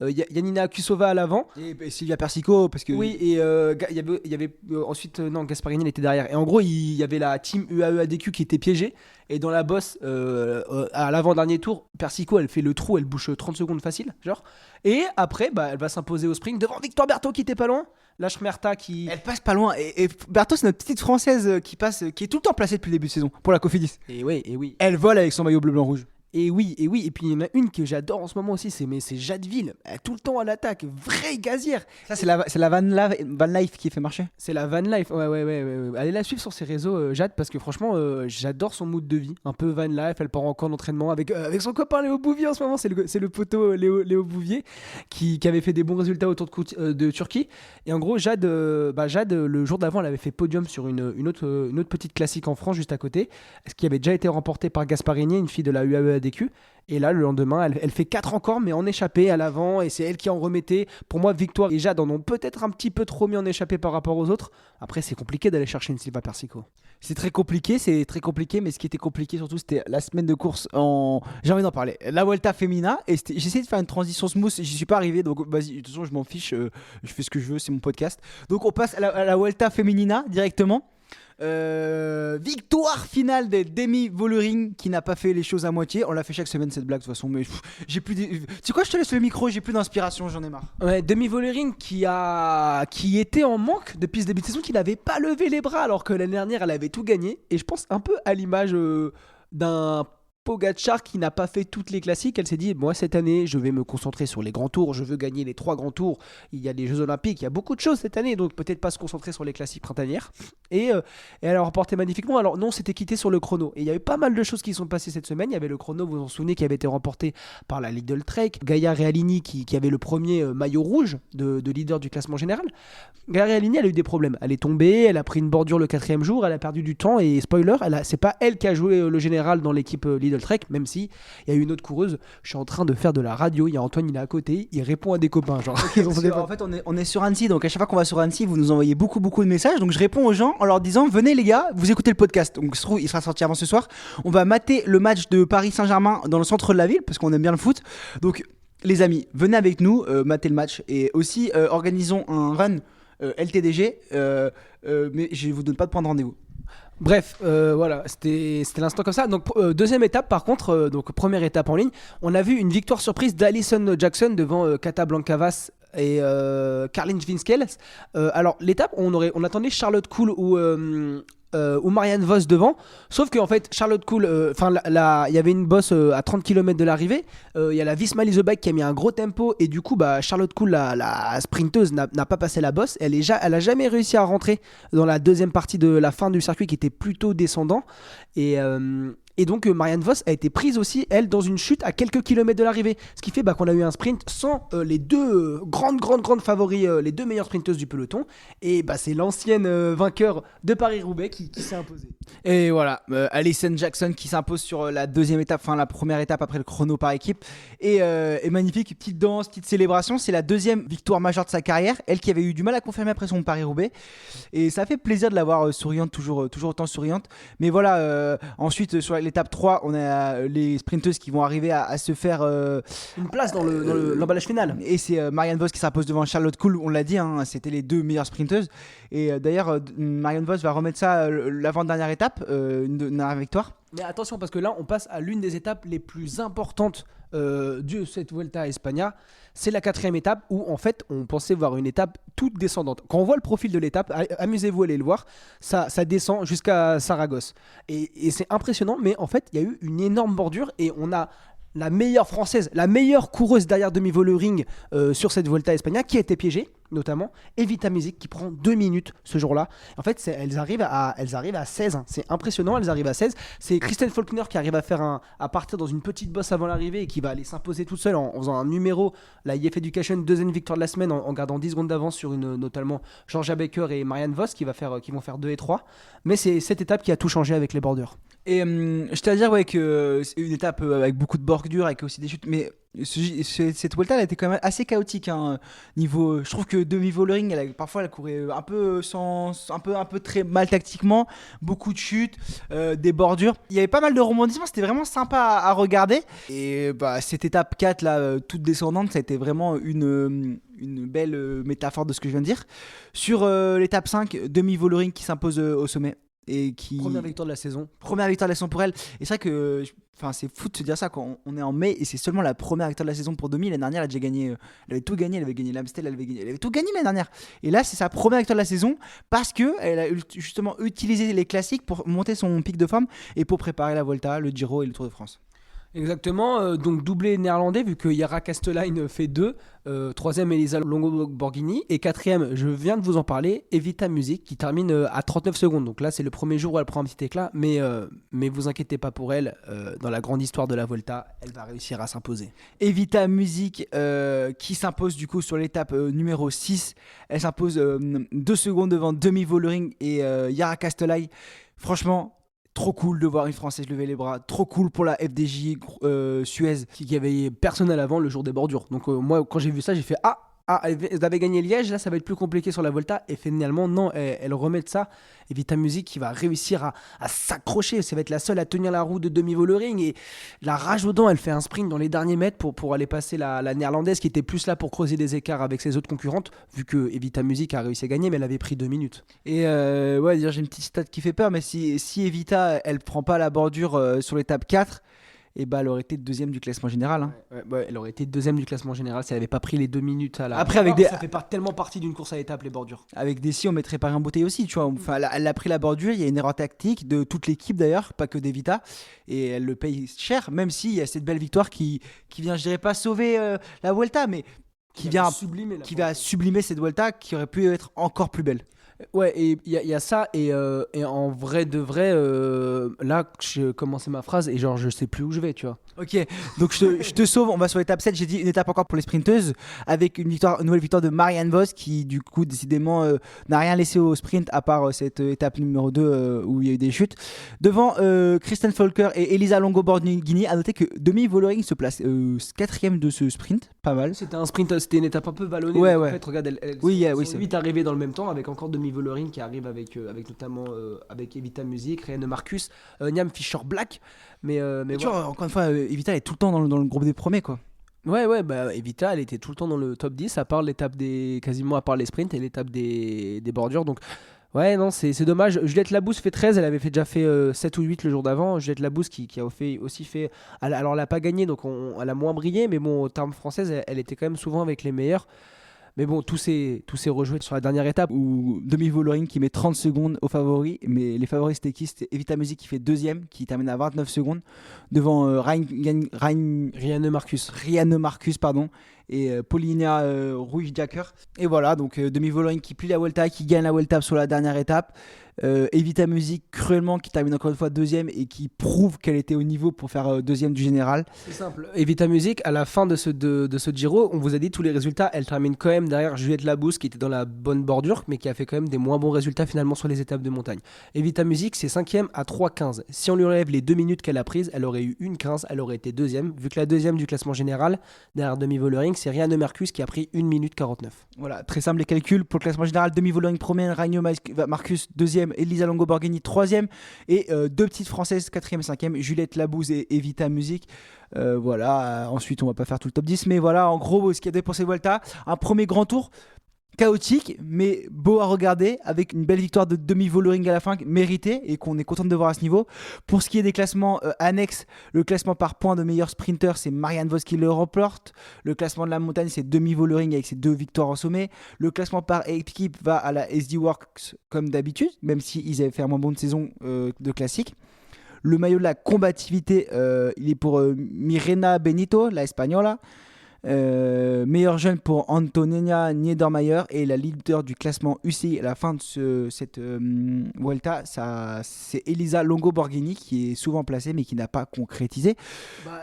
Speaker 3: Yanina Kusova à l'avant.
Speaker 2: Et Sylvia Persico, parce que...
Speaker 3: Oui, et il y avait ensuite, non, Gasparini il était derrière. Et en gros, il y avait la team UAE-ADQ qui était piégée. Et dans la bosse, à l'avant-dernier tour, Persico, elle fait le trou, elle bouche 30 secondes facile, genre. Et après, elle va s'imposer au sprint devant Victor Berthaud qui était pas loin. Lâche Merta qui...
Speaker 2: Elle passe pas loin. Et Berthaud, c'est notre petite française qui est tout le temps placée depuis le début de saison pour la Cofidis.
Speaker 3: Et oui.
Speaker 2: Elle vole avec son maillot bleu-blanc-rouge.
Speaker 3: Et oui. Et puis il y en a une que j'adore en ce moment aussi, c'est Jadeville. Elle est tout le temps à l'attaque, vraie gazière.
Speaker 2: Ça, c'est la van life qui fait marcher.
Speaker 3: C'est la van life, ouais. Allez la suivre sur ses réseaux, Jade, parce que franchement, j'adore son mood de vie. Un peu van life, elle part en camp d'entraînement avec son copain Léo Bouvier en ce moment. C'est le poteau Léo Bouvier qui avait fait des bons résultats autour de Turquie. Et en gros, Jade, le jour d'avant, elle avait fait podium sur une autre petite classique en France, juste à côté, ce qui avait déjà été remporté par Gasparini, une fille de la UAE DQ. Et là, le lendemain, elle fait 4 encore, mais en échappée à l'avant, et c'est elle qui en remettait. Pour moi, Victoire et Jade en ont peut-être un petit peu trop mis en échappée par rapport aux autres. Après, c'est compliqué d'aller chercher une Sylvia Persico.
Speaker 2: C'est très compliqué, mais ce qui était compliqué surtout, c'était la semaine de course j'ai envie d'en parler. La Vuelta Femina, et j'ai essayé de faire une transition smooth, j'y suis pas arrivé, donc vas-y, de toute façon, je m'en fiche, je fais ce que je veux, c'est mon podcast. Donc, on passe à la Vuelta Femenina directement. Victoire finale de Demi Vollering qui n'a pas fait les choses à moitié. On l'a fait chaque semaine cette blague de toute façon, mais j'ai plus. Tu sais quoi, je te laisse le micro, j'ai plus d'inspiration, j'en ai marre.
Speaker 3: Ouais, Demi Vollering qui était en manque depuis ce début de saison, qui n'avait pas levé les bras alors que l'année dernière elle avait tout gagné. Et je pense un peu à l'image d'un Pogacar qui n'a pas fait toutes les classiques. Elle s'est dit, moi cette année je vais me concentrer sur les grands tours, je veux gagner les 3 grands tours, il y a les Jeux Olympiques, il y a beaucoup de choses cette année, donc peut-être pas se concentrer sur les classiques printanières. Et elle a remporté magnifiquement. Alors non, c'était quitté sur le chrono, et il y a eu pas mal de choses qui sont passées cette semaine. Il y avait le chrono, vous vous en souvenez, qui avait été remporté par la Lidl Trek, Gaia Realini qui avait le premier maillot rouge de leader du classement général. Gaia Realini, elle a eu des problèmes, elle est tombée, elle a pris une bordure le 4e jour, elle a perdu du temps, et spoiler, c'est pas elle qui a joué le général dans l'équipe Lidl Trek, même si il y a eu une autre coureuse. Je suis en train de faire de la radio, il y a Antoine, il est à côté, il répond à des copains, genre.
Speaker 2: En fait, on est sur Annecy, donc à chaque fois qu'on va sur Annecy, vous nous envoyez beaucoup de messages, donc je réponds aux gens en leur disant, venez les gars, vous écoutez le podcast, donc se trouve il sera sorti avant ce soir. On va mater le match de Paris Saint-Germain dans le centre de la ville parce qu'on aime bien le foot, donc les amis, venez avec nous mater le match, et aussi organisons un run LTDG, mais je vous donne pas de point de rendez-vous.
Speaker 3: Bref, voilà, c'était l'instant comme ça. Donc deuxième étape par contre, donc première étape en ligne, on a vu une victoire surprise d'Alison Jackson devant Kata Blancavas et Caroline Schwinskel. Alors l'étape, on attendait Charlotte Kool ou ou Marianne Vos devant. Sauf qu'en fait, Charlotte Kool, il y avait une bosse à 30 km de l'arrivée. Il y a la Visma Leasebike qui a mis un gros tempo. Et du coup, Charlotte Kool, la sprinteuse, n'a pas passé la bosse. Elle a jamais réussi à rentrer dans la deuxième partie de la fin du circuit qui était plutôt descendant. Et donc Marianne Vos a été prise aussi, elle, dans une chute à quelques kilomètres de l'arrivée. Ce qui fait qu'on a eu un sprint sans les deux grandes favoris, les deux meilleures sprinteuses du peloton. Et c'est l'ancienne vainqueur de Paris-Roubaix qui s'est imposée.
Speaker 2: Et voilà, Alison Jackson qui s'impose sur la deuxième étape, la première étape après le chrono par équipe. Et magnifique, petite danse, petite célébration. C'est la deuxième victoire majeure de sa carrière. Elle qui avait eu du mal à confirmer après son Paris-Roubaix. Et ça fait plaisir de la voir souriante, toujours autant souriante. Mais voilà, ensuite sur l'étape 3, on a les sprinteuses qui vont arriver à se faire
Speaker 3: une place dans l'emballage final.
Speaker 2: Et c'est Marianne Vos qui s'impose devant Charlotte Kool, on l'a dit, c'était les deux meilleures sprinteuses. Et d'ailleurs, Marianne Vos va remettre ça l'avant-dernière étape, une dernière victoire.
Speaker 3: Mais attention, parce que là, on passe à l'une des étapes les plus importantes de cette Vuelta à España. C'est la 4e étape où, en fait, on pensait voir une étape toute descendante. Quand on voit le profil de l'étape, amusez-vous à aller le voir, ça descend jusqu'à Saragosse. Et c'est impressionnant, mais en fait, il y a eu une énorme bordure et on a la meilleure française, la meilleure coureuse derrière demi-Voloring sur cette Vuelta à España qui a été piégée, notamment Evita Music qui prend 2 minutes ce jour-là. En fait, elles arrivent à 16, c'est impressionnant, elles arrivent à 16. C'est Kristen Faulkner qui arrive à partir dans une petite bosse avant l'arrivée et qui va aller s'imposer toute seule en faisant un numéro, la IF Education, deuxième victoire de la semaine en gardant 10 secondes d'avance sur notamment Georgia Baker et Marianne Vos qui vont faire 2 et 3. Mais c'est cette étape qui a tout changé avec les bordures.
Speaker 2: Et je tiens à dire que c'est une étape avec beaucoup de bordures, avec aussi des chutes, mais cette Vuelta elle a été quand même assez chaotique niveau. Je trouve que demi-Voloring, parfois elle courait un peu très mal tactiquement, beaucoup de chutes, des bordures. Il y avait pas mal de rebondissements, c'était vraiment sympa à regarder. Et cette étape 4 là, toute descendante, ça a été vraiment une belle métaphore de ce que je viens de dire. Sur l'étape 5, demi-Voloring qui s'impose au sommet.
Speaker 3: Première victoire de la saison.
Speaker 2: Première victoire de la saison pour elle. Et c'est vrai que c'est fou de se dire ça quand on est en mai et c'est seulement la première victoire de la saison pour Demi. L'année dernière, elle a déjà gagné. Elle avait tout gagné. Elle avait gagné l'Amstel. Elle avait tout gagné l'année dernière. Et là, c'est sa première victoire de la saison parce qu'elle a justement utilisé les classiques pour monter son pic de forme et pour préparer la Volta, le Giro et le Tour de France.
Speaker 3: Exactement, donc doublé néerlandais vu que Yara Kastelein fait 2, troisième Elisa Longo-Borghini et quatrième, je viens de vous en parler, Evita Music qui termine à 39 secondes. Donc là c'est le premier jour où elle prend un petit éclat, mais vous inquiétez pas pour elle, dans la grande histoire de la Volta, elle va réussir à s'imposer.
Speaker 2: Evita Music qui s'impose du coup sur l'étape numéro 6, elle s'impose 2 secondes devant demi-Voloring et Yara Kastelein. Franchement, trop cool de voir une Française lever les bras. Trop cool pour la FDJ Suez.
Speaker 3: Qui avait personne à l'avant le jour des bordures. Donc moi, quand j'ai vu ça, j'ai fait elle avait gagné Liège, là ça va être plus compliqué sur la Volta. Et finalement, non, elle remet de ça. Evita Music qui va réussir à s'accrocher. Ça va être la seule à tenir la roue de demi-Voloring. Et la rage aux dents, elle fait un sprint dans les derniers mètres pour aller passer la néerlandaise qui était plus là pour creuser des écarts avec ses autres concurrentes. Vu que Evita Music a réussi à gagner, mais elle avait pris 2 minutes.
Speaker 2: Et j'ai une petite stat qui fait peur, mais si Evita elle prend pas la bordure sur l'étape 4, et elle aurait été deuxième du classement général.
Speaker 3: Elle aurait été deuxième du classement général si elle n'avait pas pris les 2 minutes à la.
Speaker 2: Après,
Speaker 3: ça fait pas tellement partie d'une course à étapes, les bordures.
Speaker 2: Avec des si, on mettrait Paris en bouteille aussi, tu vois. Enfin, elle a pris la bordure, il y a une erreur tactique de toute l'équipe d'ailleurs, pas que d'Evita, et elle le paye cher, même s'il y a cette belle victoire qui vient, je dirais pas sauver la Vuelta, mais qui va sublimer cette Vuelta qui aurait pu être encore plus belle.
Speaker 3: Ouais, et il y a ça, et en vrai de vrai, là, je commençais ma phrase et genre, je sais plus où je vais, tu vois.
Speaker 2: Ok, donc je te sauve, on va sur l'étape 7, j'ai dit une étape encore pour les sprinteuses, avec une nouvelle victoire de Marianne Vos, qui du coup, décidément, n'a rien laissé au sprint, à part cette étape numéro 2, où il y a eu des chutes. Devant Kristen Faulkner et Elisa Longo-Borghini, à noter que demi-Voloring se place 4ème de ce sprint, pas mal.
Speaker 3: C'était une étape un peu vallonnée,
Speaker 2: ouais.
Speaker 3: En fait, regarde, elles sont 8 arrivées dans le même temps, avec encore demi-Voloring qui arrive avec notamment avec Evita Music, Ryan Marcus, Niam Fisher-Black, mais
Speaker 2: tu vois, encore une fois, Evita est tout le temps dans le groupe des premiers, quoi.
Speaker 3: Ouais, Evita, elle était tout le temps dans le top 10, à part l'étape quasiment à part les sprints et l'étape des bordures, donc ouais, non, c'est dommage. Juliette Labousse fait 13, elle avait déjà fait 7 ou 8 le jour d'avant. Juliette Labousse qui a aussi fait. Alors, elle n'a pas gagné, donc elle a moins brillé, mais bon, au terme française, elle était quand même souvent avec les meilleurs. Mais bon, tout s'est rejoué sur la dernière étape.
Speaker 2: Ou Demi Vollering qui met 30 secondes aux favoris, mais les favoris c'était qui? C'était Evita Music qui fait deuxième, qui termine à 29 secondes devant
Speaker 3: Rianne Marcus.
Speaker 2: Rianne Marcus et Paulina Ruiz-Jacker. Et voilà, donc Demi Vollering qui plie la Vuelta, qui gagne la Vuelta sur la dernière étape. Evita Music cruellement qui termine encore une fois deuxième et qui prouve qu'elle était au niveau pour faire deuxième du général.
Speaker 3: C'est simple. Evita Music, à la fin de ce Giro, on vous a dit tous les résultats. Elle termine quand même derrière Juliette Labousse qui était dans la bonne bordure, mais qui a fait quand même des moins bons résultats finalement sur les étapes de montagne. Evita Music, c'est 5ème à 3,15. Si on lui enlève les 2 minutes qu'elle a prises, elle aurait eu 1,15, elle aurait été deuxième. Vu que la deuxième du classement général, derrière Demi Vollering, c'est Rianne Marcus qui a pris 1 minute 49.
Speaker 2: Voilà, très simple les calculs. Pour le classement général, Demi Vollering première, Rianne Marcus deuxième, Elisa Longo Borghini troisième et deux petites françaises 4e et 5e, Juliette Labouze et Evita Music. Voilà, ensuite on va pas faire tout le top 10, mais voilà en gros ce qu'il y a pour cette Vuelta, un premier grand tour chaotique mais beau à regarder avec une belle victoire de Demi Vollering à la fin méritée et qu'on est content de voir à ce niveau. Pour ce qui est des classements annexes, le classement par points de meilleur sprinter c'est Marianne Vos qui le remporte, le classement de la montagne c'est Demi Vollering avec ses 2 victoires en sommet, le classement par équipe va à la SD Works comme d'habitude même s'ils avaient fait un moins bon de saison de classique. Le maillot de la combativité il est pour Mirena Benito, la Espagnola. Meilleur jeune pour Antonella Niedermayer et la leader du classement UCI à la fin de cette Vuelta, c'est Elisa Longo Borghini qui est souvent placée mais qui n'a pas concrétisé.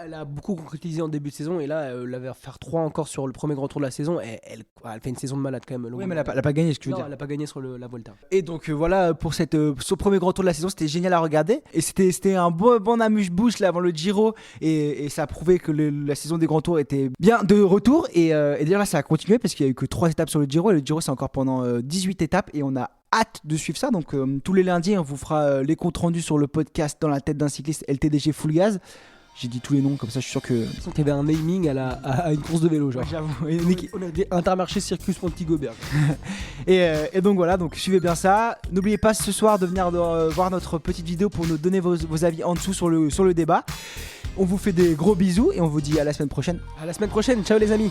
Speaker 3: Elle a beaucoup concrétisé en début de saison et là elle va faire 3 encore sur le premier grand tour de la saison et elle fait une saison de malade quand même.
Speaker 2: Oui mais elle n'a pas gagné ce que je veux dire.
Speaker 3: Elle n'a pas gagné sur la Vuelta.
Speaker 2: Et donc voilà pour ce premier grand tour de la saison, c'était génial à regarder et c'était un bon amuse-bouche là avant le Giro et ça a prouvé que la saison des grands tours était bien de retour et d'ailleurs là ça a continué parce qu'il n'y a eu que 3 étapes sur le Giro et le Giro c'est encore pendant 18 étapes et on a hâte de suivre ça. Donc tous les lundis on vous fera les comptes rendus sur le podcast Dans la tête d'un cycliste LTDG Full Gaz. J'ai dit tous les noms comme ça je suis sûr que...
Speaker 3: Je sens qu'il y avait un naming à une course de vélo genre.
Speaker 2: Ouais, j'avoue.
Speaker 3: On a des Intermarché Circus Pontigobert.
Speaker 2: et donc voilà, donc suivez bien ça. N'oubliez pas ce soir de venir voir notre petite vidéo pour nous donner vos avis en dessous sur le débat. On vous fait des gros bisous et on vous dit à la semaine prochaine.
Speaker 3: À la semaine prochaine, ciao les amis.